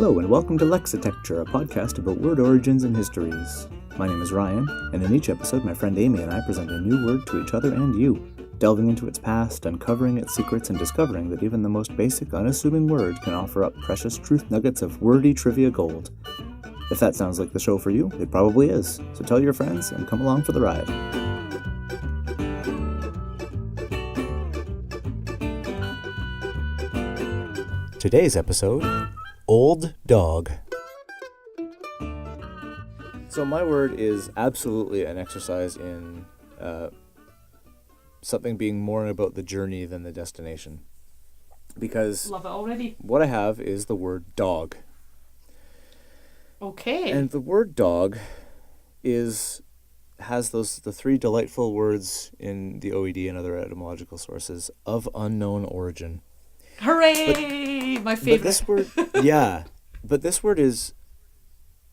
Hello and welcome to Lexitecture, a podcast about word origins and histories. My name is Ryan, and in each episode my friend Amy and I present a new word to each other and you, delving into its past, uncovering its secrets, and discovering that even the most basic, unassuming word can offer up precious truth nuggets of wordy trivia gold. If that sounds like the show for you, it probably is, so tell your friends and come along for the ride. Today's episode, Old Dog. So my word is absolutely an exercise in something being more about the journey than the destination. Because love it already. What I have is the word dog. Okay. And the word dog has the three delightful words in the OED and other etymological sources of unknown origin. Hooray! My favorite. But this word is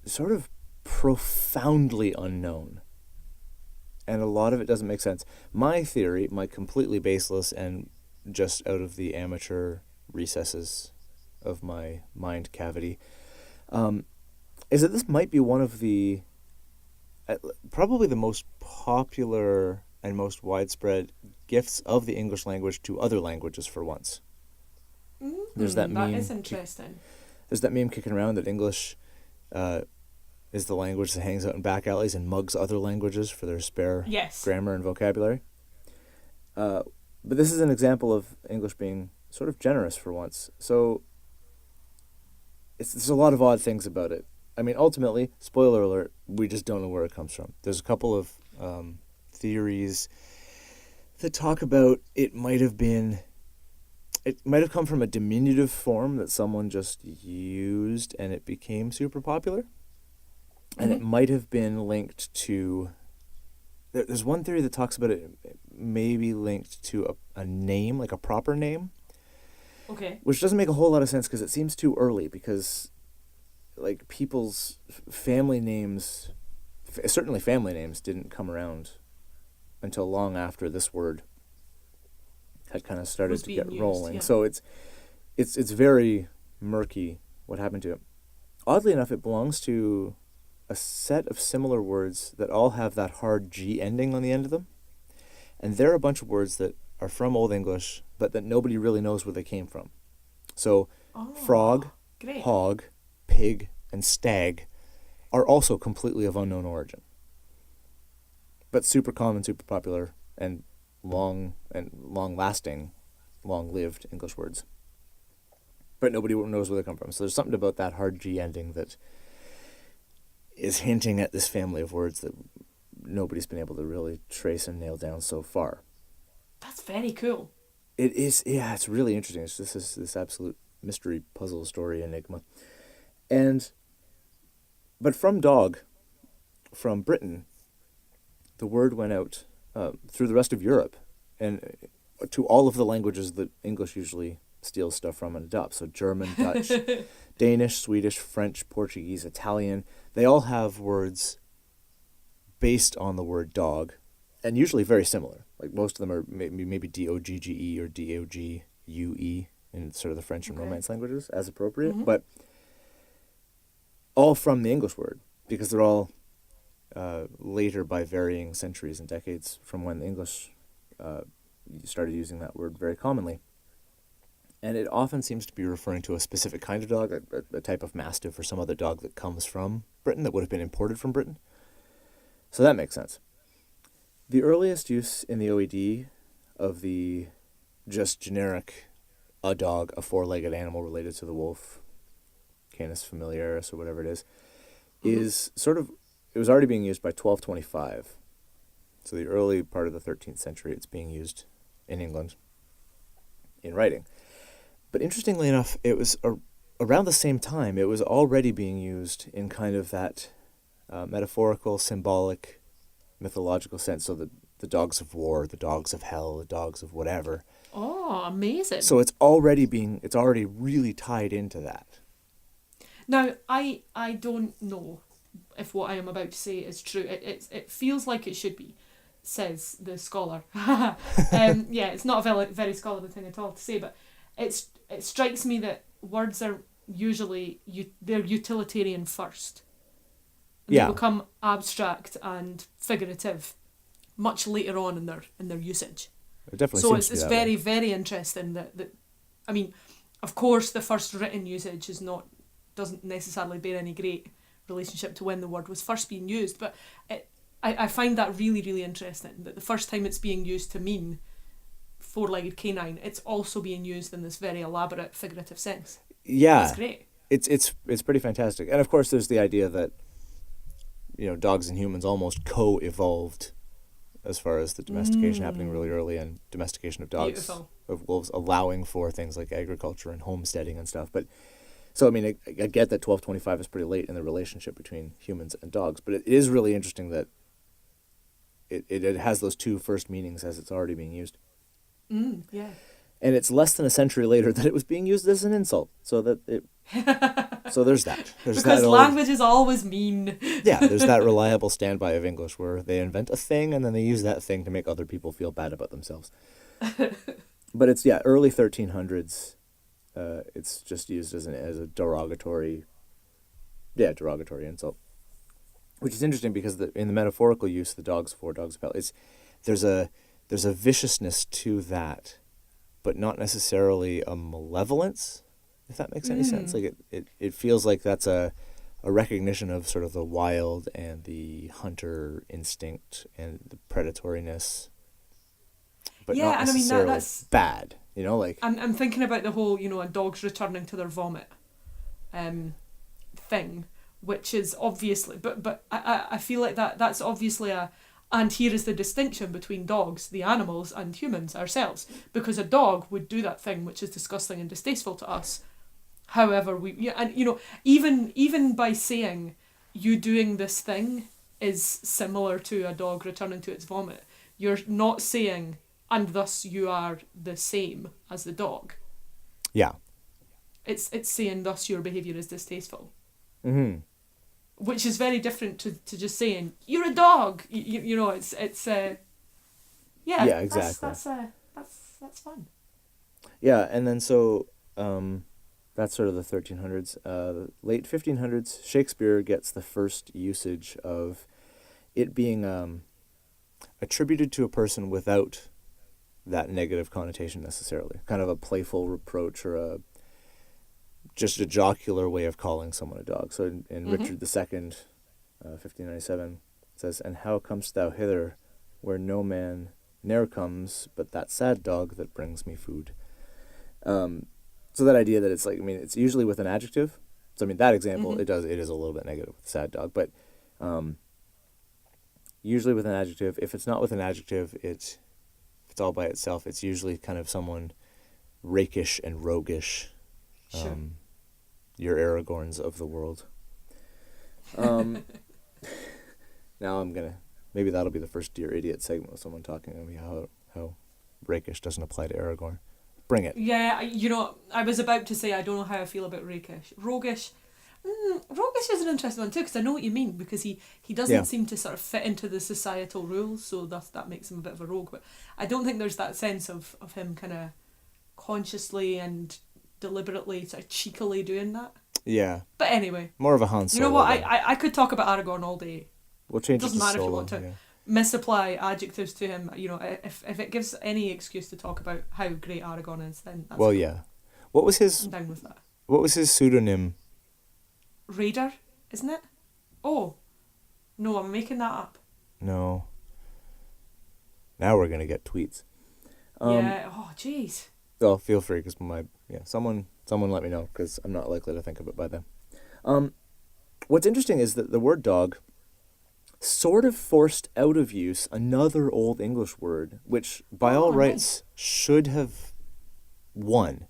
sort of profoundly unknown. And a lot of it doesn't make sense. My theory, my completely baseless and just out of the amateur recesses of my mind cavity, is that this might be one of the, probably the most popular and most widespread gifts of the English language to other languages for once. There's that meme. That is interesting. There's that meme kicking around that English is the language that hangs out in back alleys and mugs other languages for their spare grammar and vocabulary. But this is an example of English being sort of generous for once. So there's a lot of odd things about it. I mean, ultimately, spoiler alert, we just don't know where it comes from. There's a couple of theories that talk about it might have come from a diminutive form that someone just used and it became super popular. And it might have been linked to... There's one theory that talks about it maybe linked to a name, like a proper name. Okay. Which doesn't make a whole lot of sense because it seems too early because, like, people's family names, certainly family names, didn't come around until long after this word had kind of started to get rolling. Yeah. So it's very murky what happened to it. Oddly enough, it belongs to a set of similar words that all have that hard G ending on the end of them. And they're a bunch of words that are from Old English, but that nobody really knows where they came from. So frog, hog, pig, and stag are also completely of unknown origin. But super common, super popular, and long-lasting, long-lived English words. But nobody knows where they come from. So there's something about that hard G ending that is hinting at this family of words that nobody's been able to really trace and nail down so far. That's very cool. It is, yeah, it's really interesting. It's just this absolute mystery, puzzle, story, enigma. But from dog, from Britain, the word went out through the rest of Europe and to all of the languages that English usually steals stuff from and adopts. So German, Dutch, Danish, Swedish, French, Portuguese, Italian. They all have words based on the word dog and usually very similar. Like most of them are maybe D-O-G-G-E or D-O-G-U-E in sort of the French and Romance languages as appropriate. But all from the English word because they're all later by varying centuries and decades from when the English started using that word very commonly. And it often seems to be referring to a specific kind of dog, a type of mastiff or some other dog that comes from Britain, that would have been imported from Britain. So that makes sense. The earliest use in the OED of the just generic a dog, a four-legged animal related to the wolf, Canis familiaris or whatever it is sort of, it was already being used by 1225. So the early part of the 13th century, it's being used in England in writing. But interestingly enough, it was around the same time, it was already being used in kind of that metaphorical, symbolic, mythological sense. So the dogs of war, the dogs of hell, the dogs of whatever. Oh, amazing. So it's already really tied into that. Now, I don't know if what I am about to say is true. It feels like it should be, says the scholar. It's not a very scholarly thing at all to say, but it strikes me that words are usually they're utilitarian first. They Yeah, become abstract and figurative much later on in their usage. it definitely So seems to be it's that way. very, very interesting that I mean, of course the first written usage doesn't necessarily bear any great relationship to when the word was first being used, but I find that really, really interesting, that the first time it's being used to mean four-legged canine, it's also being used in this very elaborate figurative sense. That's Yeah, great. it's pretty fantastic. And of course, there's the idea that dogs and humans almost co-evolved as far as the domestication happening really early and domestication of dogs, Beautiful. of wolves, allowing for things like agriculture and homesteading and stuff. But so I mean, I get that 1225 is pretty late in the relationship between humans and dogs, but it is really interesting that it has those two first meanings as it's already being used. Yeah. And it's less than a century later that it was being used as an insult. So there's that. There's Because that language is always mean. yeah, there's that reliable standby of English where they invent a thing and then they use that thing to make other people feel bad about themselves. But it's early 1300s. It's just used as a derogatory insult, which is interesting because in the metaphorical use, the dogs for dogs of hell, there's a viciousness to that, but not necessarily a malevolence, if that makes any sense. Like it feels like that's a recognition of sort of the wild and the hunter instinct and the predatoriness, but Yeah, not and I mean necessarily that's bad. Like I'm thinking about the whole, dogs returning to their vomit thing, which is obviously, but I feel like that's obviously and here is the distinction between dogs, the animals, and humans, ourselves, because a dog would do that thing which is disgusting and distasteful to us. However, even by saying you doing this thing is similar to a dog returning to its vomit, you're not saying, and thus you are the same as the dog. yeah. It's saying thus your behaviour is distasteful. Mm-hmm. Which is very different to just saying you're a dog. It's yeah. Yeah, exactly. That's fun. Yeah, and then so that's sort of the 1300s. Late 1500s, Shakespeare gets the first usage of it being attributed to a person without that negative connotation necessarily. Kind of a playful reproach or just a jocular way of calling someone a dog. So in Richard II, 1597, it says, "And how comest thou hither, where no man ne'er comes, but that sad dog that brings me food?" So that idea that it's like, it's usually with an adjective. So that example, it is a little bit negative with sad dog, but usually with an adjective. If it's not with an adjective, if it's all by itself, it's usually kind of someone rakish and roguish. Sure. Your Aragorns of the world. Now maybe that'll be the first Dear Idiot segment with someone talking to me how rakish doesn't apply to Aragorn. Bring it. Yeah, I was about to say I don't know how I feel about rakish. Roguish. Roguish is an interesting one too, because I know what you mean, because he doesn't seem to sort of fit into the societal rules, so that makes him a bit of a rogue. But I don't think there's that sense of him kind of consciously and deliberately, sort of cheekily doing that. Yeah. But anyway. More of a Han Solo. You know what? I could talk about Aragorn all day. We'll change it doesn't it to matter Solo, if you want to misapply adjectives to him. If it gives any excuse to talk about how great Aragorn is, then that's cool. Yeah. What was his? I'm down with that. What was his pseudonym? Raider, isn't it? Oh, no, I'm making that up. No. Now we're gonna get tweets. Yeah. Oh, jeez. Well, feel free, because someone let me know, because I'm not likely to think of it by then. What's interesting is that the word dog sort of forced out of use another Old English word, which by all rights should have won,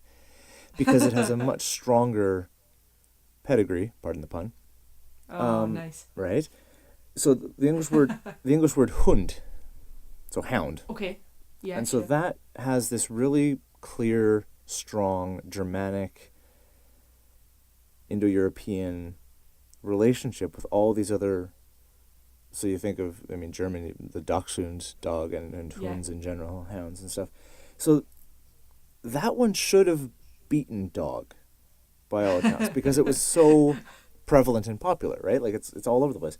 because it has a much stronger pedigree, pardon the pun. Nice. Right? So the English word hund, so hound. Okay. Yeah. And so that has this really clear, strong, Germanic, Indo-European relationship with all these other. So you think of, Germany, the Dachshund dog and Hunds in general, hounds and stuff. So that one should have beaten dog. by all accounts, because it was so prevalent and popular, right? Like it's all over the place.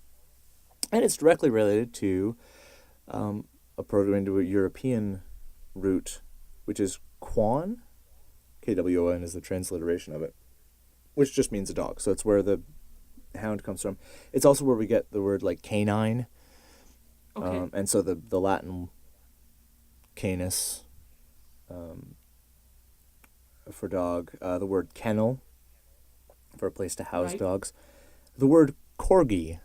And it's directly related to a Proto-Indo-European root, which is Kwan. Kwon is the transliteration of it, which just means a dog. So it's where the hound comes from. It's also where we get the word like canine. Okay. And so the Latin canis for dog, the word kennel for a place to house Right. dogs. The word corgi,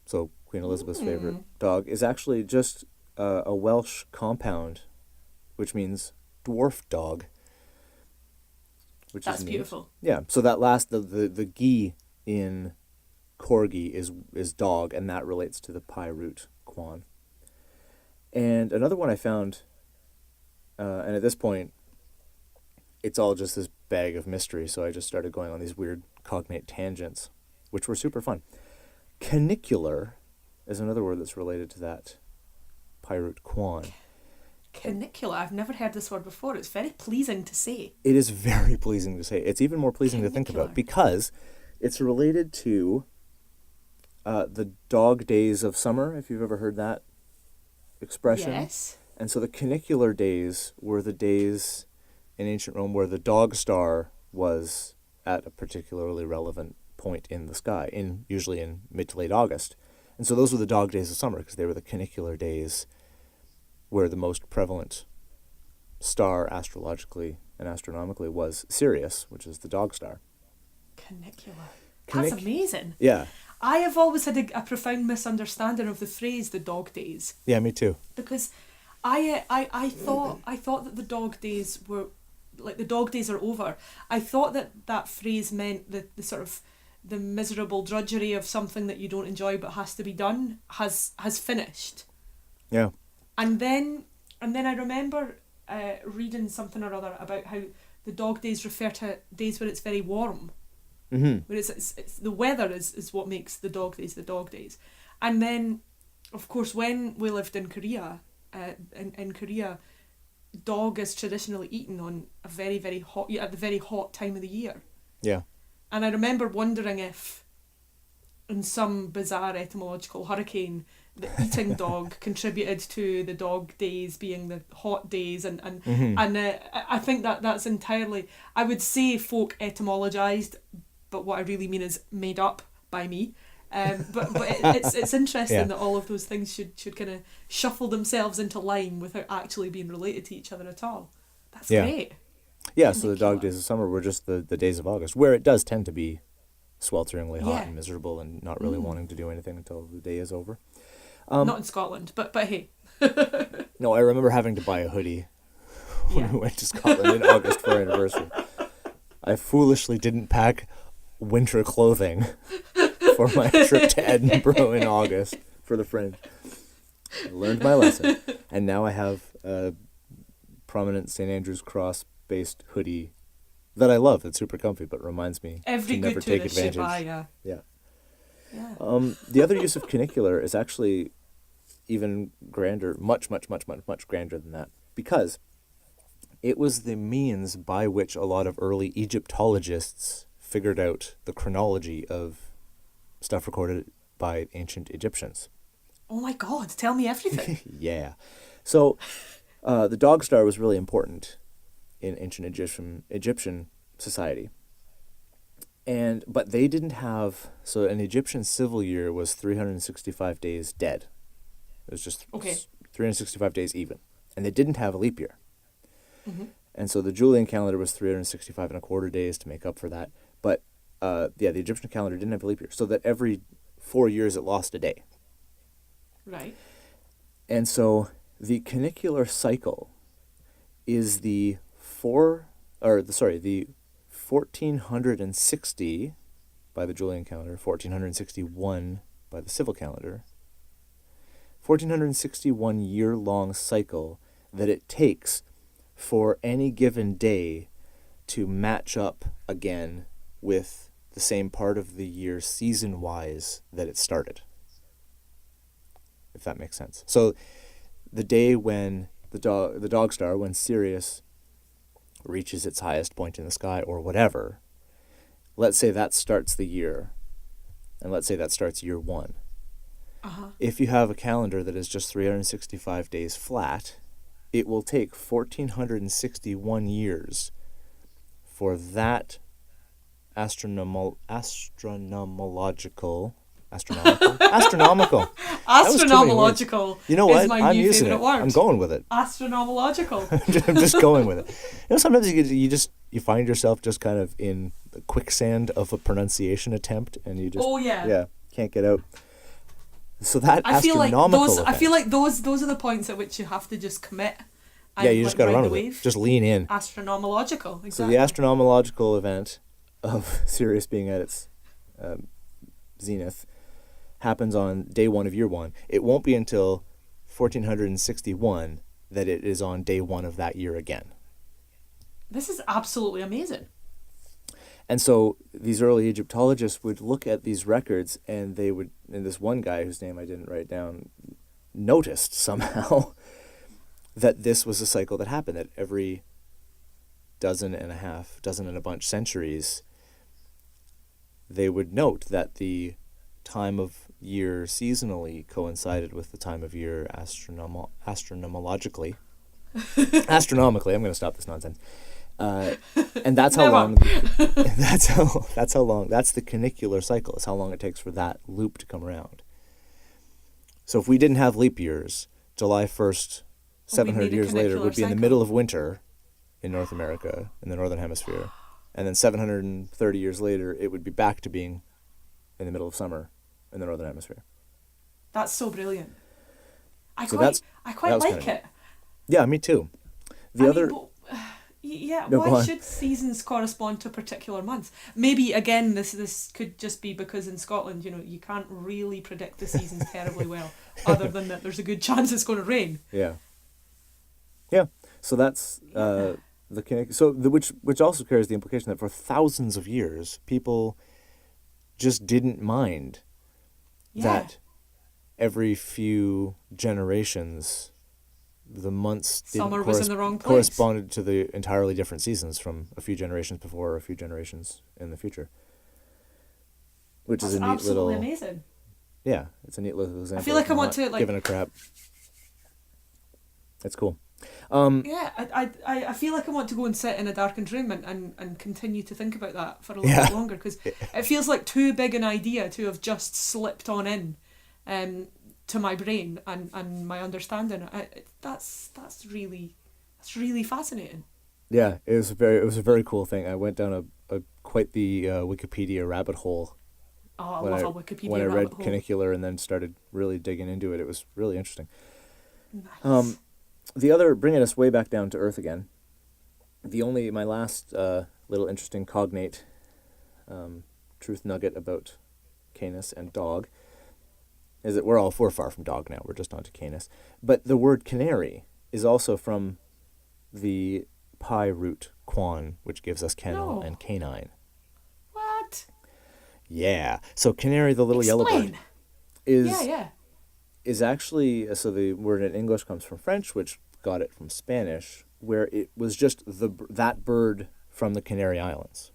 so Queen Elizabeth's favorite dog, is actually just a Welsh compound, which means dwarf dog. Which That's is neat. beautiful. Yeah, so that last, the gi in corgi is dog, and that relates to the Pi root, Kwan. And another one I found, and at this point, it's all just this bag of mystery, so I just started going on these weird cognate tangents, which were super fun. Canicular is another word that's related to that Pi root Kwan. Canicular. I've never heard this word before. It's very pleasing to say. It is very pleasing to say. It's even more pleasing to think about Canicular. because it's related to the dog days of summer, if you've ever heard that expression. Yes. And so the canicular days were the days in ancient Rome where the dog star was at a particularly relevant point in the sky, usually in mid to late August. And so those were the dog days of summer because they were the canicular days where the most prevalent star astrologically and astronomically was Sirius, which is the dog star. Canicular. That's amazing. Yeah. I have always had a profound misunderstanding of the phrase "the dog days" Yeah, me too. because I thought that the dog days were like the dog days are over. I thought that phrase meant that the sort of the miserable drudgery of something that you don't enjoy but has to be done has finished. Yeah. And then I remember reading something or other about how the dog days refer to days when it's very warm. Mm-hmm. Where it's the weather is what makes the dog days. And then, of course, when we lived in Korea, in Korea, dog is traditionally eaten on a very, very hot, at the very hot time of the year. Yeah. And I remember wondering if, in some bizarre etymological hurricane, the eating dog contributed to the dog days being the hot days, and I think that's entirely, I would say folk etymologized, but what I really mean is made up by me. But it's interesting that all of those things should kind of shuffle themselves into line without actually being related to each other at all. That's great. Yeah, so the dog days of summer were just the days of August, where it does tend to be swelteringly hot and miserable and not really wanting to do anything until the day is over. Not in Scotland, but hey. No, I remember having to buy a hoodie when we went to Scotland in August for our anniversary. I foolishly didn't pack winter clothing for my trip to Edinburgh in August for the Fringe. I learned my lesson, and now I have a prominent St. Andrew's Cross-based hoodie that I love. It's super comfy, but reminds me Every to good never take tourist should advantage. buy, Yeah. yeah. The other use of canicular is actually even grander, much grander than that, because it was the means by which a lot of early Egyptologists figured out the chronology of stuff recorded by ancient Egyptians. Oh my God, tell me everything. Yeah. So the dog star was really important in ancient Egyptian society. But they didn't have, so an Egyptian civil year was 365 days dead. It was just 365 days even. And they didn't have a leap year. Mm-hmm. And so the Julian calendar was 365 and a quarter days to make up for that. But the Egyptian calendar didn't have a leap year. So that every 4 years it lost a day. Right. And so the canicular cycle is the 1460 by the Julian calendar, 1461 by the civil calendar, 1461 year-long cycle that it takes for any given day to match up again with the same part of the year season-wise that it started. If that makes sense. So the day when the dog star, when Sirius reaches its highest point in the sky or whatever, let's say that starts the year, and let's say that starts year 1. If you have a calendar that is just 365 days flat, it will take 1,461 years for that astronomical. Astronomical. Astronomological. You know what? Is my I'm new using favorite it. word. I'm going with it. Astronomological. I'm just going with it. Sometimes you find yourself just kind of in the quicksand of a pronunciation attempt, and you just can't get out. So that I feel like event, those are the points at which you have to just commit. And you just got to run with it. Just lean in. Astronomological. Exactly. So the astronomological event of Sirius being at its zenith happens on day 1 of year 1. It won't be until 1461 that it is on day 1 of that year again. This is absolutely amazing. And so these early Egyptologists would look at these records, and and this one guy whose name I didn't write down noticed somehow that this was a cycle that happened, that every dozen and a bunch centuries, they would note that the time of year seasonally coincided with the time of year astronomologically. Astronomically, I'm going to stop this nonsense. And that's how long. That's how long. That's the cunicular cycle. It's how long it takes for that loop to come around. So if we didn't have leap years, July 1st, 700 years later, would be in the middle of winter in North America, in the Northern Hemisphere. And then 730 years later, it would be back to being in the middle of summer in the Northern Hemisphere. That's so brilliant. I quite like it. Yeah, me too. Why should seasons correspond to a particular month? Maybe, again, this could just be because in Scotland, you can't really predict the seasons terribly well, other than that there's a good chance it's going to rain. Yeah. Yeah. So that's which also carries the implication that for thousands of years, people just didn't mind that every few generations the months summer was in the wrong place. Corresponded to the entirely different seasons from a few generations before or a few generations in the future. Which is a neat little... amazing. Yeah, it's a neat little example. I feel like I want to... Giving a crap. It's cool. I feel like I want to go and sit in a darkened room and continue to think about that for a little bit longer, because it feels like too big an idea to have just slipped on in to my brain and my understanding. That's really fascinating. Yeah, it was a very cool thing. I went down quite the Wikipedia rabbit hole. Oh, I love a Wikipedia when I rabbit read hole. cunicular and then started really digging into it. It was really interesting. Nice. The other, bringing us way back down to Earth again, my last little interesting cognate truth nugget about Canis and dog is that we're far from dog now. We're just on to Canis. But the word canary is also from the Pi root quan, which gives us kennel and canine. What? Yeah. So canary, the little yellow bird, is actually, so the word in English comes from French, which got it from Spanish, where it was just that bird from the Canary Islands.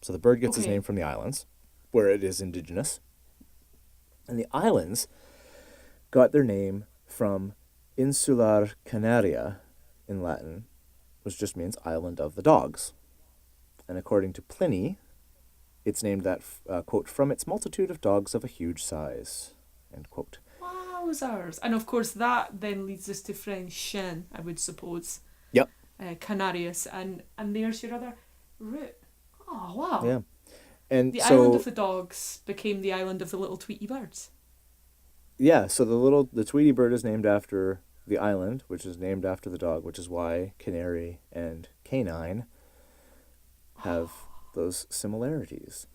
So the bird gets its name from the islands, where it is indigenous. And the islands got their name from Insular Canaria in Latin, which just means island of the dogs. And according to Pliny, it's named that, quote, from its multitude of dogs of a huge size, end quote. Wowzers. And of course that then leads us to French chien, I would suppose. Yep. Canarius, and there's your other root. Oh, wow. Yeah. And the island of the dogs became the island of the little Tweety birds. Yeah, so the Tweety bird is named after the island, which is named after the dog, which is why canary and canine have those similarities.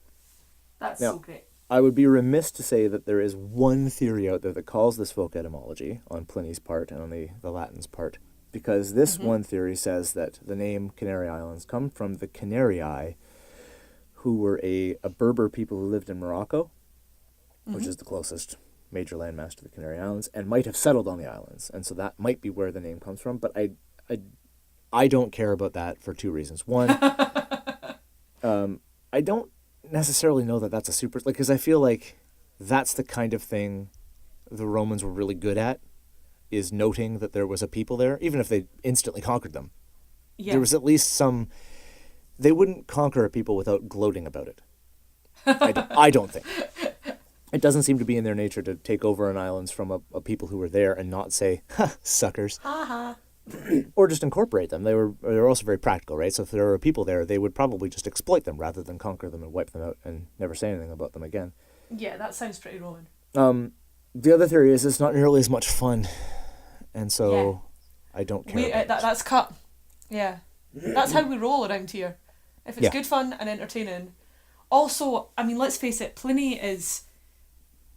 That's so great. I would be remiss to say that there is one theory out there that calls this folk etymology on Pliny's part and on the Latin's part, because this one theory says that the name Canary Islands come from the Canarii, who were a Berber people who lived in Morocco, which is the closest major landmass to the Canary Islands, and might have settled on the islands. And so that might be where the name comes from, but I don't care about that for two reasons. One, I don't necessarily know that that's a super, like, because I feel like that's the kind of thing the Romans were really good at, is noting that there was a people there, even if they instantly conquered them. Yeah. There was at least some. They wouldn't conquer a people without gloating about it. I don't think. It doesn't seem to be in their nature to take over an island from a people who were there and not say, ha, suckers. Haha. Or just incorporate them. They were also very practical, right? So if there were people there, they would probably just exploit them rather than conquer them and wipe them out and never say anything about them again. Yeah, that sounds pretty Roman. The other theory is it's not nearly as much fun, and so I don't care. That's cut. Yeah. That's how we roll around here. If it's good fun and entertaining. Also, I mean, let's face it, Pliny is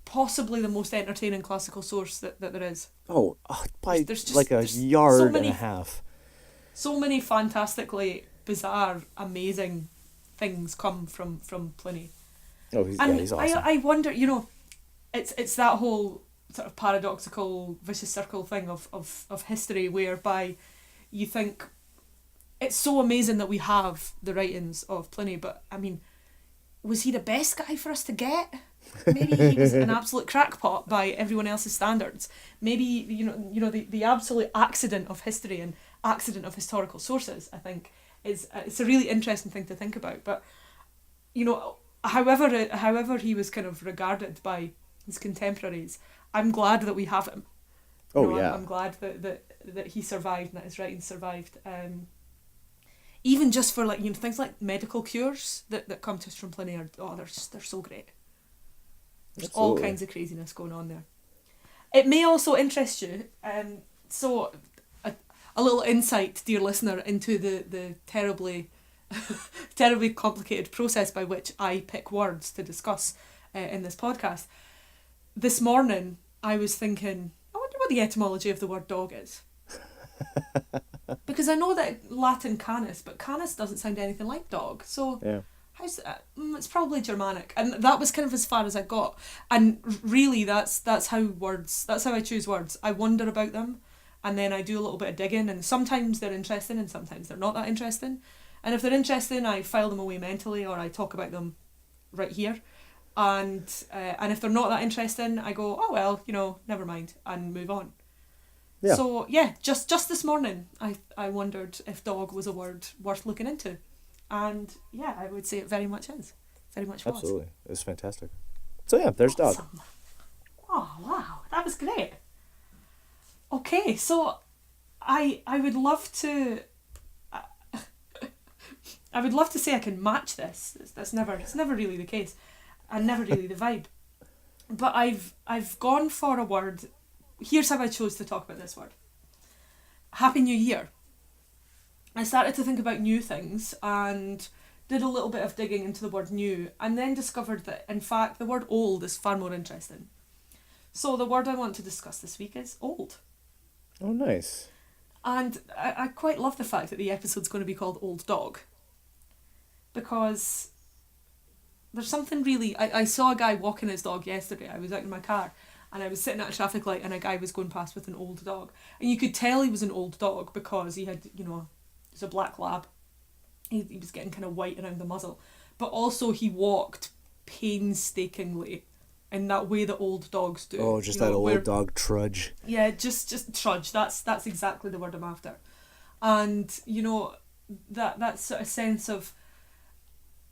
possibly the most entertaining classical source that there is. Oh, by like a yard and a half. So many fantastically bizarre, amazing things come from Pliny. Oh, he's awesome. I wonder, it's that whole sort of paradoxical vicious circle thing of history, whereby you think it's so amazing that we have the writings of Pliny, but I mean, was he the best guy for us to get? Maybe he was an absolute crackpot by everyone else's standards. Maybe the absolute accident of history and accident of historical sources, I think, it's a really interesting thing to think about. But however he was kind of regarded by his contemporaries, I'm glad that we have him. I'm glad that he survived and that his writings survived. Even just for things like medical cures that come to us from Pliny they're so great. There's all kinds of craziness going on there. It may also interest you. So a little insight, dear listener, into the terribly terribly complicated process by which I pick words to discuss in this podcast. This morning I was thinking, I wonder what the etymology of the word dog is. Because I know that Latin canis, but canis doesn't sound anything like dog. So yeah. How's that? It's probably Germanic, and that was kind of as far as I got. And really, that's how I choose words. I wonder about them, and then I do a little bit of digging. And sometimes they're interesting, and sometimes they're not that interesting. And if they're interesting, I file them away mentally, or I talk about them right here. And if they're not that interesting, I go, oh well, never mind, and move on. Yeah. So yeah, just this morning, I wondered if dog was a word worth looking into. And yeah, I would say it very much is. Very much was. Absolutely. It's fantastic. So yeah, there's dog. Oh wow, that was great. Okay, so I would love to I would love to say I can match this. It's never really the case. And never really the vibe. But I've gone for a word. Here's how I chose to talk about this word. Happy New Year. I started to think about new things and did a little bit of digging into the word new, and then discovered that, in fact, the word old is far more interesting. So the word I want to discuss this week is old. Oh, nice. And I quite love the fact that the episode's going to be called Old Dog. Because there's something really... I saw a guy walking his dog yesterday. I was out in my car and I was sitting at a traffic light and a guy was going past with an old dog. And you could tell he was an old dog because he had, it's a black lab. He was getting kind of white around the muzzle. But also he walked painstakingly in that way that old dogs do. Oh, just that old dog trudge. Yeah, just trudge. That's exactly the word I'm after. And, that sort of sense of,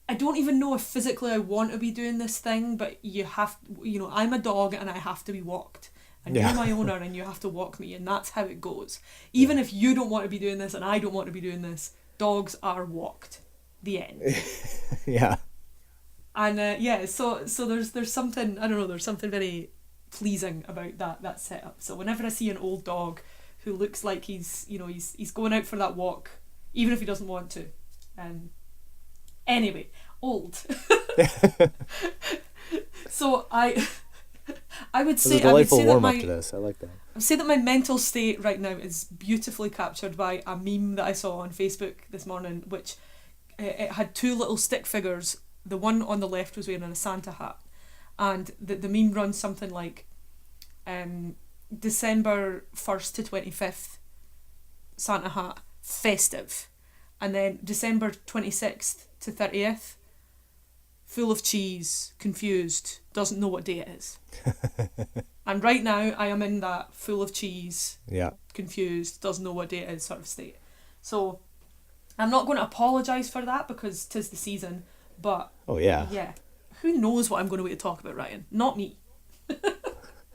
I don't even know if physically I want to be doing this thing, but you have, I'm a dog and I have to be walked. And you're my owner and you have to walk me, and that's how it goes. Even if you don't want to be doing this and I don't want to be doing this, dogs are walked. The end. Yeah. And so there's something, I don't know, there's something very pleasing about that setup. So whenever I see an old dog who looks like he's going out for that walk, even if he doesn't want to. Anyway, old. So I would say, There's a delightful that warm up to this. I like that. I would say that my mental state right now is beautifully captured by a meme that I saw on Facebook this morning, which it had two little stick figures. The one on the left was wearing a Santa hat, and the meme runs something like, December 1st to 25th, Santa hat, festive, and then December 26th to 30th, full of cheese, confused, doesn't know what day it is. And right now, I am in that full of cheese, confused, doesn't know what day it is sort of state. So, I'm not going to apologise for that because 'tis the season, but... Oh, yeah. Yeah. Who knows what I'm going to talk about, Ryan? Not me.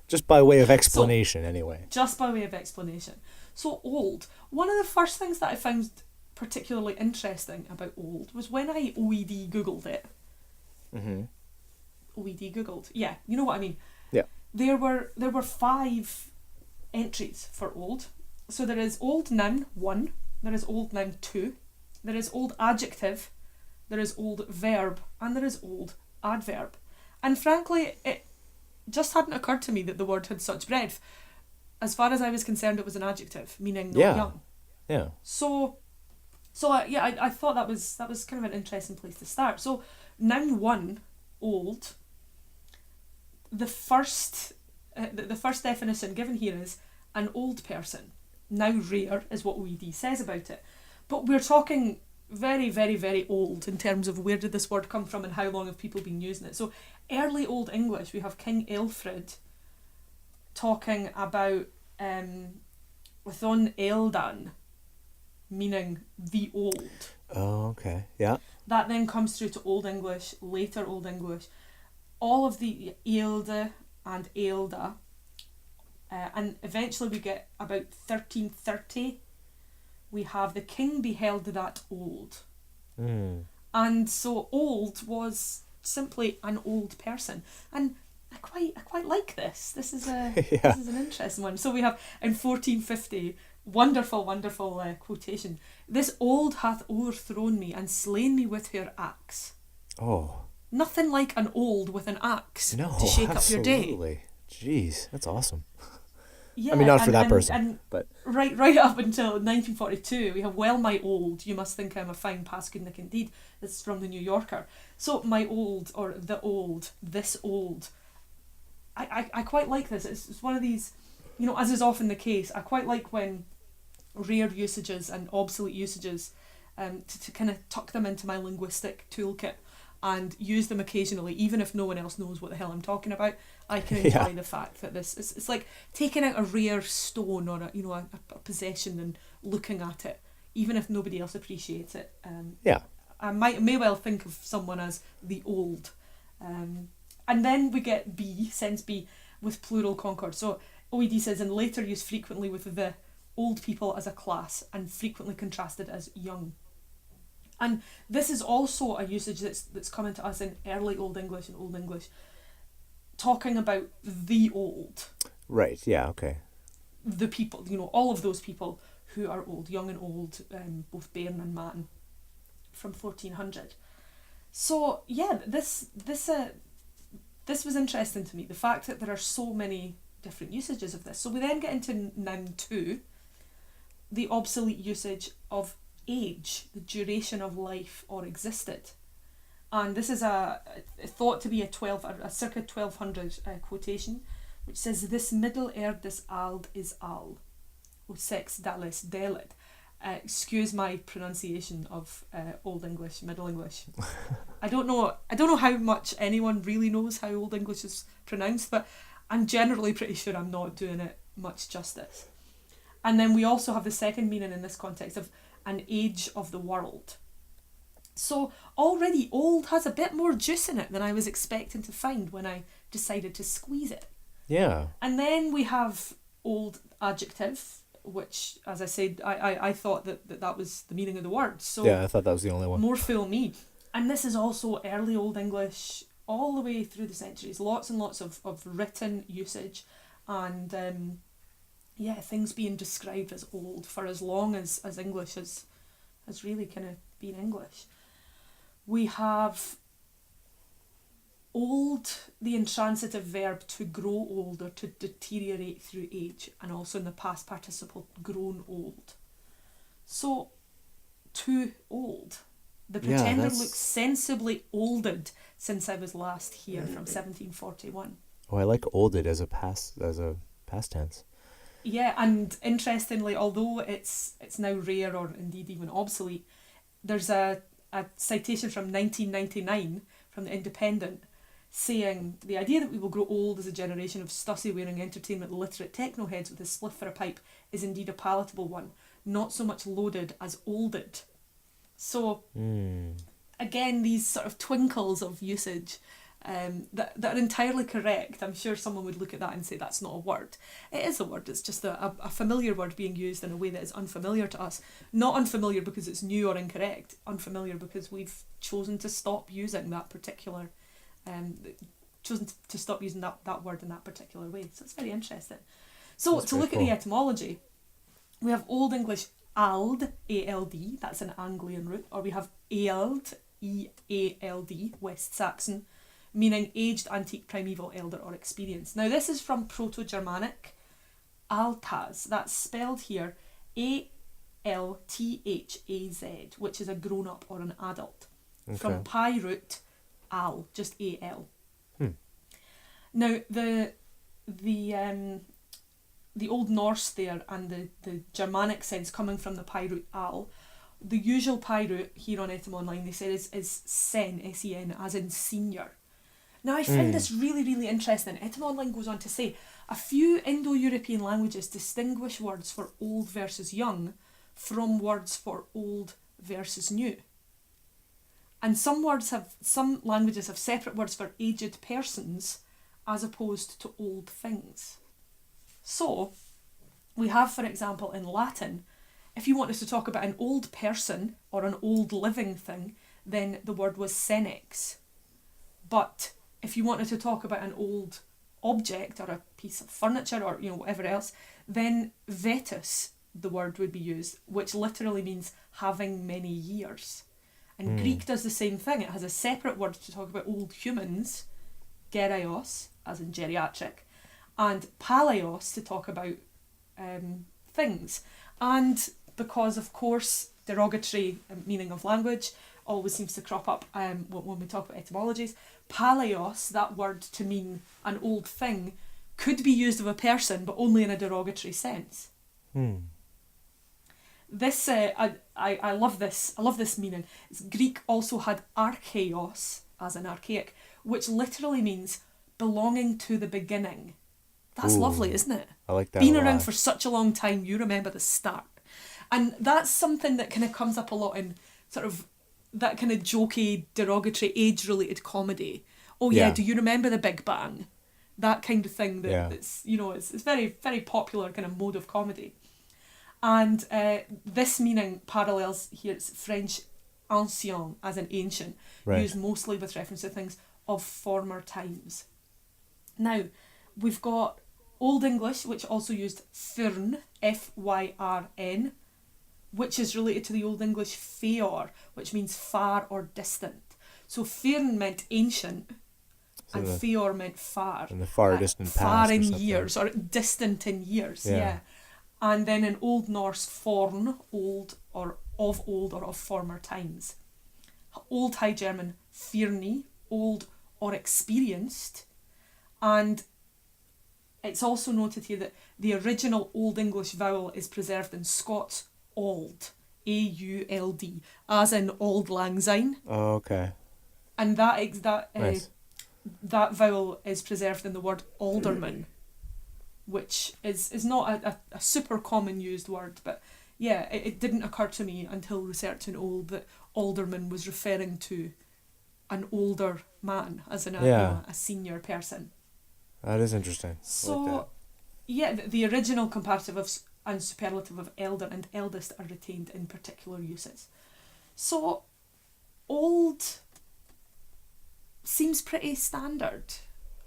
Just by way of explanation, anyway. Just by way of explanation. So, old. One of the first things that I found particularly interesting about old was when I OED Googled it. Mm-hmm. OED Googled. Yeah, you know what I mean. Yeah. There were 5 entries for old. So there is old noun 1, there is old noun 2, there is old adjective, there is old verb, and there is old adverb. And frankly, it just hadn't occurred to me that the word had such breadth. As far as I was concerned, it was an adjective, meaning not young. Yeah. So I thought that was kind of an interesting place to start. So noun 1, old. The first definition given here is an old person. Now rare is what OED says about it, but we're talking very, very, very old in terms of where did this word come from and how long have people been using it. So early Old English, we have King Alfred talking about within Eldan, meaning the old. Oh, okay. Yeah. That then comes through to Old English, later Old English. All of the Eelde and Eilda, and eventually we get about 1330, we have the king beheld that old. And so old was simply an old person. And I quite like this. This is this is an interesting one. So we have in 1450, wonderful quotation. This old hath overthrown me and slain me with her axe. Oh. Nothing like an old with an axe to shake up your day. Absolutely. Jeez, that's awesome. Yeah, I mean, not for that person, but... Right up until 1942, we have, well, my old, you must think I'm a fine Pascudnik indeed. This is from the New Yorker. So, my old, or the old, this old. I quite like this. It's one of these, as is often the case, I quite like when rare usages and obsolete usages, to kind of tuck them into my linguistic toolkit and use them occasionally, even if no one else knows what the hell I'm talking about. I can enjoy the fact that this it's like taking out a rare stone or a possession and looking at it, even if nobody else appreciates it. I may well think of someone as the old, and then we get B, sense B, with plural concord. So OED says in later use frequently with the old people as a class and frequently contrasted as young. And this is also a usage that's coming to us in early Old English and Old English, talking about the old. Right, yeah, okay. The people, all of those people who are old, young and old, both bairn and man, from 1400. So, yeah, this was interesting to me, the fact that there are so many different usages of this. So we then get into noun 2, the obsolete usage of age, the duration of life or existed. And this is thought to be a circa 1200 quotation, which says, this middle erdis ald is al, o sex dalis delid. Excuse my pronunciation of Old English, Middle English. I don't know how much anyone really knows how Old English is pronounced, but I'm generally pretty sure I'm not doing it much justice. And then we also have the second meaning in this context of an age of the world. So already old has a bit more juice in it than I was expecting to find when I decided to squeeze it. Yeah. And then we have old adjective, which, as I said, I thought that was the meaning of the word. So yeah, I thought that was the only one. More fool me. And this is also early Old English all the way through the centuries. Lots and lots of written usage and things being described as old for as long as English has really kind of been English. We have old, the intransitive verb to grow old or to deteriorate through age, and also in the past participle, grown old. So, too old. The pretender looks sensibly olded since I was last here from 1741. Oh, I like olded as a past tense. Yeah, and interestingly, although it's now rare or indeed even obsolete, there's a citation from 1999 from the Independent, saying the idea that we will grow old as a generation of stussy-wearing entertainment literate techno-heads with a spliff for a pipe is indeed a palatable one, not so much loaded as olded. So, again, these sort of twinkles of usage that are entirely correct. I'm sure someone would look at that and say that's not a word. It is a word, it's just a familiar word being used in a way that is unfamiliar to us. Not unfamiliar because it's new or incorrect, unfamiliar because we've chosen to stop using that particular chosen to stop using that word in that particular way. So it's very interesting. So That's to very look cool. at the etymology, we have Old English ald, A-L-D, that's an Anglian root, or we have eald, E-A-L-D, West Saxon, meaning aged, antique, primeval, elder, or experienced. Now this is from Proto-Germanic altaz, that's spelled here A-L-T-H-A-Z, which is a grown-up or an adult. Okay. From Pi root al, just A-L. Hmm. Now the Old Norse there and the Germanic sense coming from the Pi root al, the usual Pi root here on Etym Online they said is sen, S-E-N, as in senior. Now I find this really, really interesting. Etym Online goes on to say a few Indo-European languages distinguish words for old versus young from words for old versus new. And some languages have separate words for aged persons as opposed to old things. So, we have, for example, in Latin, if you wanted to talk about an old person or an old living thing, then the word was senex. But if you wanted to talk about an old object or a piece of furniture or whatever else, then vetus, the word would be used, which literally means having many years. And Greek does the same thing. It has a separate word to talk about old humans, geraios, as in geriatric, and palaios to talk about things. And because, of course, derogatory meaning of language always seems to crop up when we talk about etymologies, palaios, that word to mean an old thing, could be used of a person, but only in a derogatory sense. This I love this. I love this meaning. Greek also had archaios as an archaic, which literally means belonging to the beginning. That's lovely, isn't it? I like that. Being around for such a long time, you remember the start. And that's something that kind of comes up a lot in sort of that kind of jokey, derogatory, age-related comedy. Oh yeah, do you remember the Big Bang? That kind of thing. That's it's very, very popular kind of mode of comedy. And this meaning parallels here, it's French ancien, as in ancient, used mostly with reference to things of former times. Now, we've got Old English, which also used fyrn, F-Y-R-N, which is related to the Old English feor, which means far or distant. So fyrn meant ancient, and feor meant far. In the far distant past. Far in years, or distant in years, yeah. And then in Old Norse, forn, old, or of former times. Old High German, fyrni, old or experienced. And it's also noted here that the original Old English vowel is preserved in Scots auld, A-U-L-D, as in Auld Lang Syne. Oh, okay. And that Nice. That vowel is preserved in the word alderman, which is not a super common used word, but yeah, it didn't occur to me until researching old that alderman was referring to an older man, as in a senior person. That is interesting. So, I like yeah, the original comparative and superlative of elder and eldest are retained in particular uses. So, old seems pretty standard.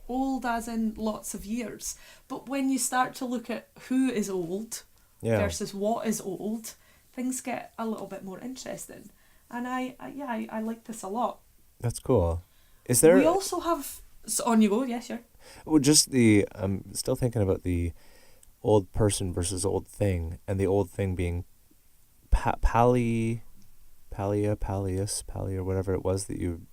Old as in lots of years. But when you start to look at who is old versus what is old, things get a little bit more interesting. And I like this a lot. That's cool. Is there... We also have... So on you go, yeah, sure. Well, just I'm still thinking about the old person versus old thing, and the old thing being pallius, whatever it was that you...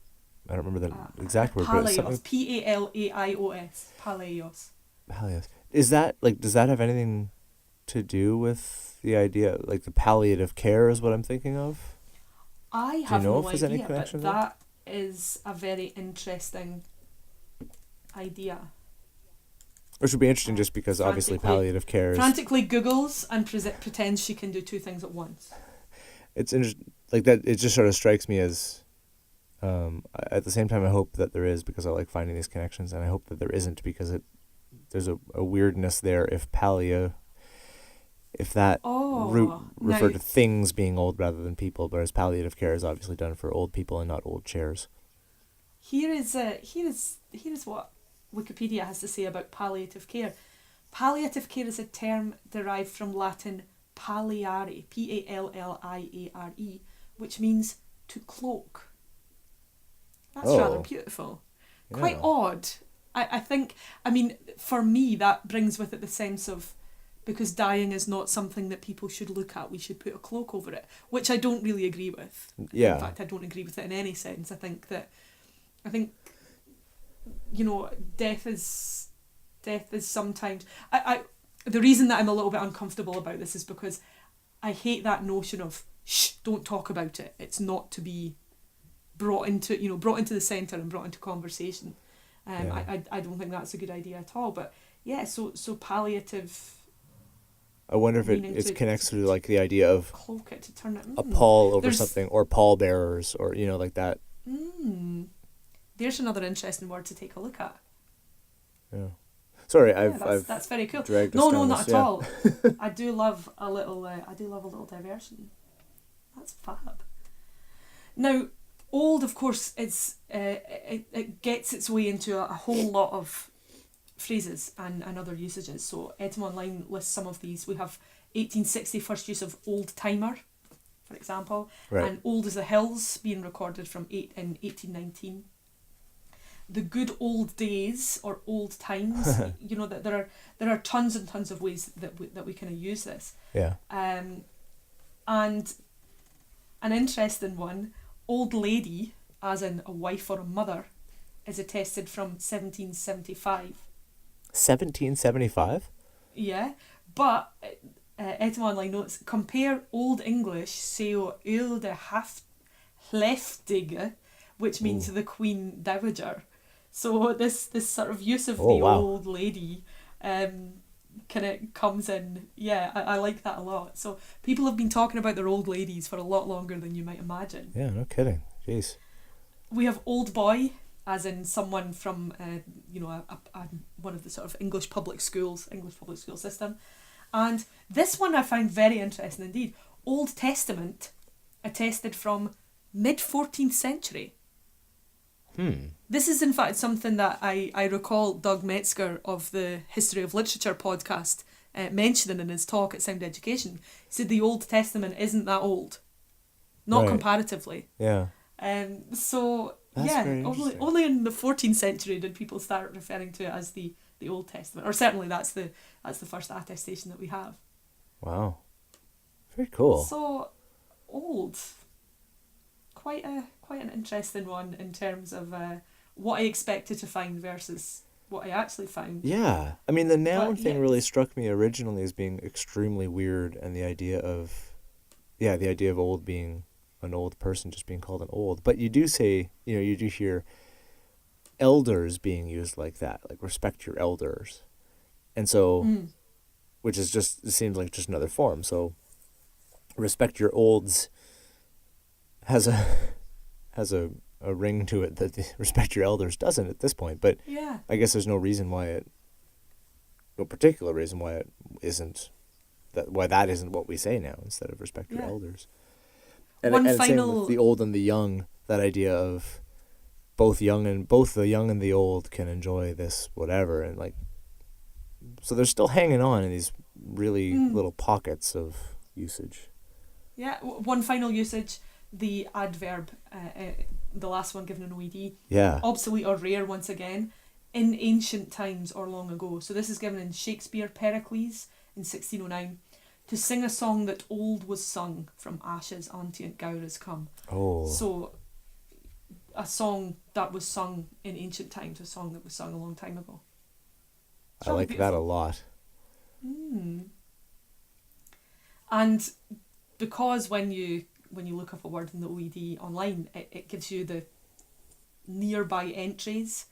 I don't remember the exact word, but it's something... P-A-L-A-I-O-S. Palaios. Pallius. Is that, does that have anything to do with the idea, the palliative care is what I'm thinking of? I have no if there's any idea, connection but is a very interesting idea. Which would be interesting just because obviously palliative care is... Frantically Googles and pretends she can do two things at once. It's like that. It just sort of strikes me as... at the same time, I hope that there is, because I like finding these connections, and I hope that there isn't, because there's a weirdness there if that root referred to things being old rather than people, whereas palliative care is obviously done for old people and not old chairs. Here is what Wikipedia has to say about palliative care. Palliative care is a term derived from Latin palliare, P-A-L-L-I-A-R-E, which means to cloak. That's rather beautiful. Yeah. Quite odd. I think, I mean, for me, that brings with it the sense of, because dying is not something that people should look at, we should put a cloak over it, which I don't really agree with. Yeah. In fact, I don't agree with it in any sense. I think, you know, death is sometimes... the reason that I'm a little bit uncomfortable about this is because I hate that notion of, shh, don't talk about it. It's not to be brought into the centre and brought into conversation. I don't think that's a good idea at all. But yeah, so palliative... I wonder if it connects to like the idea of cloak it, to turn it... a pall over something, or pallbearers, or, you know, like that. There's another interesting word to take a look at. Yeah. Sorry, that's very cool. No, not at all. I do love a little diversion. That's fab. Now, old, of course, is it gets its way into a whole lot of phrases and other usages. So Etym Online lists some of these. We have 1860 first use of old timer, for example, and old as the hills being recorded in 1819. The good old days or old times. You know, that there are tons and tons of ways that we kind of use this. Yeah. And an interesting one, old lady, as in a wife or a mother, is attested from 1775. 1775? Yeah, but Etym Online notes, compare Old English, seo Ulde Hleftige, which means the Queen Dowager. So this sort of use of old lady kind of comes in. Yeah, I like that a lot. So people have been talking about their old ladies for a lot longer than you might imagine. Yeah, no kidding. Jeez. We have old boy, as in someone from one of the sort of English public school system. And this one I found very interesting indeed. Old Testament, attested from mid-14th century. This is in fact something that I recall Doug Metzger of the History of Literature podcast mentioning in his talk at Sound Education. He said the Old Testament isn't that old, not comparatively. Yeah. So that's only in the 14th century did people start referring to it as the Old Testament, or certainly that's the first attestation that we have. Wow, very cool. So old, quite an interesting one in terms of what I expected to find versus what I actually found. Yeah, I mean the noun thing really struck me originally as being extremely weird, and the idea of old being an old person just being called an old. But you do say, you do hear elders being used like that, like respect your elders. And so, which is just, it seems like just another form. So respect your olds has a ring to it that the respect your elders doesn't at this point. But yeah, I guess there's no particular reason why it isn't, why that isn't what we say now instead of respect your elders. And same with the old and the young, that idea of both the young and the old can enjoy this whatever, and like, so they're still hanging on in these really little pockets of usage. Yeah, one final usage, the adverb, the last one given in OED. Yeah. Obsolete or rare once again, in ancient times or long ago. So this is given in Shakespeare Pericles in 1609. To sing a song that old was sung, from ashes antient Gowras come. Oh. So a song that was sung in ancient times, a song that was sung a long time ago. I like that a lot. And because when you look up a word in the OED online, it gives you the nearby entries,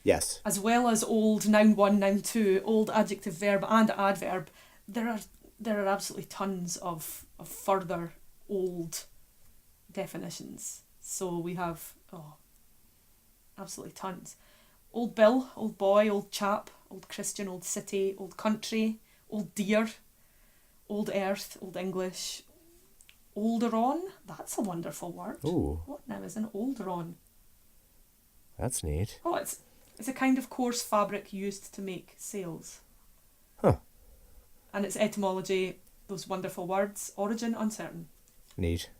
Yes. as well as old noun 1, noun 2, old adjective, verb and adverb. There are absolutely tons of further old definitions. So we have absolutely tons. Old Bill, old boy, old chap, old Christian, old city, old country, old dear, old earth, old English, olderon. That's a wonderful word. Ooh. What now is an olderon? That's neat. Oh, it's a kind of coarse fabric used to make sails. Huh. And its etymology, those wonderful words, origin uncertain. Neat.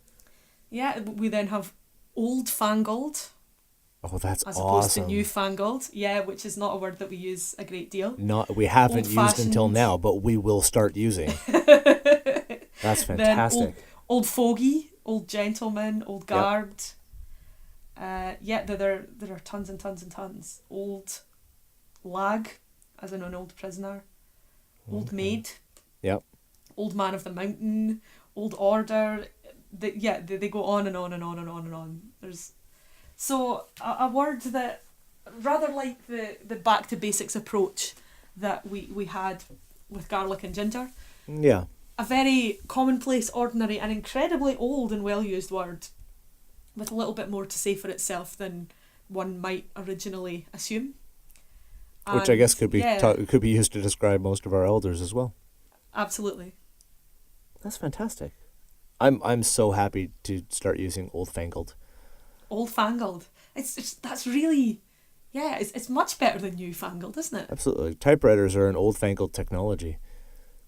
Yeah, we then have old fangled. Oh, that's as awesome. opposed to newfangled. Yeah, which is not a word that we use a great deal. We haven't used until now, but we will start using. That's fantastic. Then old fogey, old gentleman, old guard. Yep. There are tons and tons and tons. Old lag, as in an old prisoner. Old maid. Yep. Old man of the mountain. Old order. They go on and on and on and on and on. So a word that, rather like the back to basics approach that we had with garlic and ginger. Yeah. A very commonplace, ordinary and incredibly old and well used word with a little bit more to say for itself than one might originally assume. Which I guess could be used to describe most of our elders as well. Absolutely. That's fantastic. I'm so happy to start using old fangled. Old fangled. That's really, it's much better than newfangled, isn't it? Absolutely. Typewriters are an old fangled technology.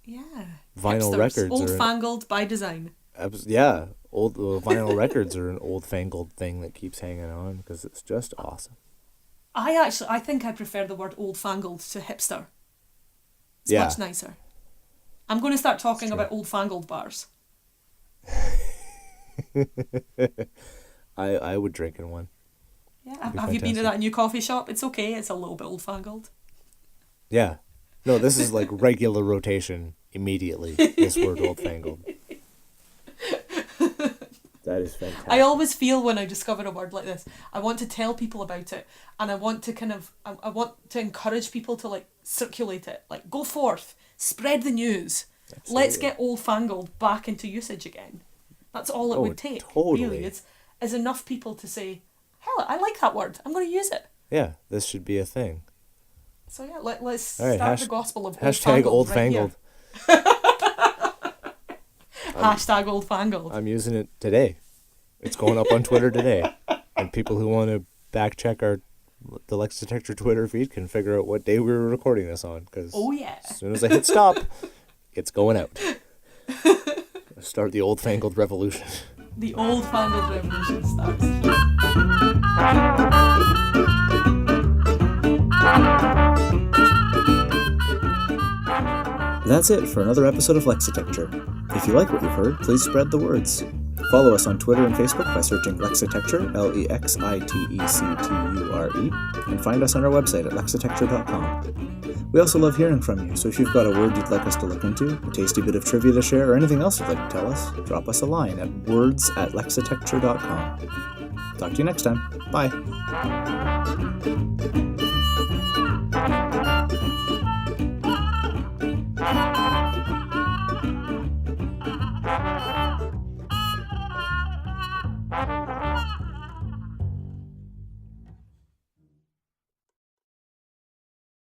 Yeah. Vinyl Hipsters. records old fangled by design. Yeah. Old vinyl records are an old fangled thing that keeps hanging on because it's just awesome. I think I prefer the word old fangled to hipster. It's much nicer. I'm going to start talking about old fangled bars. I would drink in one. Yeah. Have you been to that new coffee shop? It's okay. It's a little bit old fangled. Yeah. No, this is like regular rotation immediately. This word old fangled. That is fantastic. I always feel when I discover a word like this, I want to tell people about it, and I want to I want to encourage people to like circulate it. Like, go forth, spread the news. Absolutely. Let's get old fangled back into usage again. That's all it would take. Totally. Really, it's enough people to say, hell, I like that word. I'm going to use it. Yeah, this should be a thing. So yeah, let's start the gospel of hashtag old fangled. Hashtag old fangled. I'm using it today. It's going up on Twitter today. And people who want to back check the Lexitecture Twitter feed can figure out what day we were recording this on. Because as soon as I hit stop, it's going out. Start the old fangled revolution. The old fangled revolution starts. That's it for another episode of Lexitecture. If you like what you've heard, please spread the words. Follow us on Twitter and Facebook by searching Lexitecture, Lexitecture, and find us on our website at lexitecture.com. We also love hearing from you, so if you've got a word you'd like us to look into, a tasty bit of trivia to share, or anything else you'd like to tell us, drop us a line at words@lexitecture.com. Talk to you next time. Bye.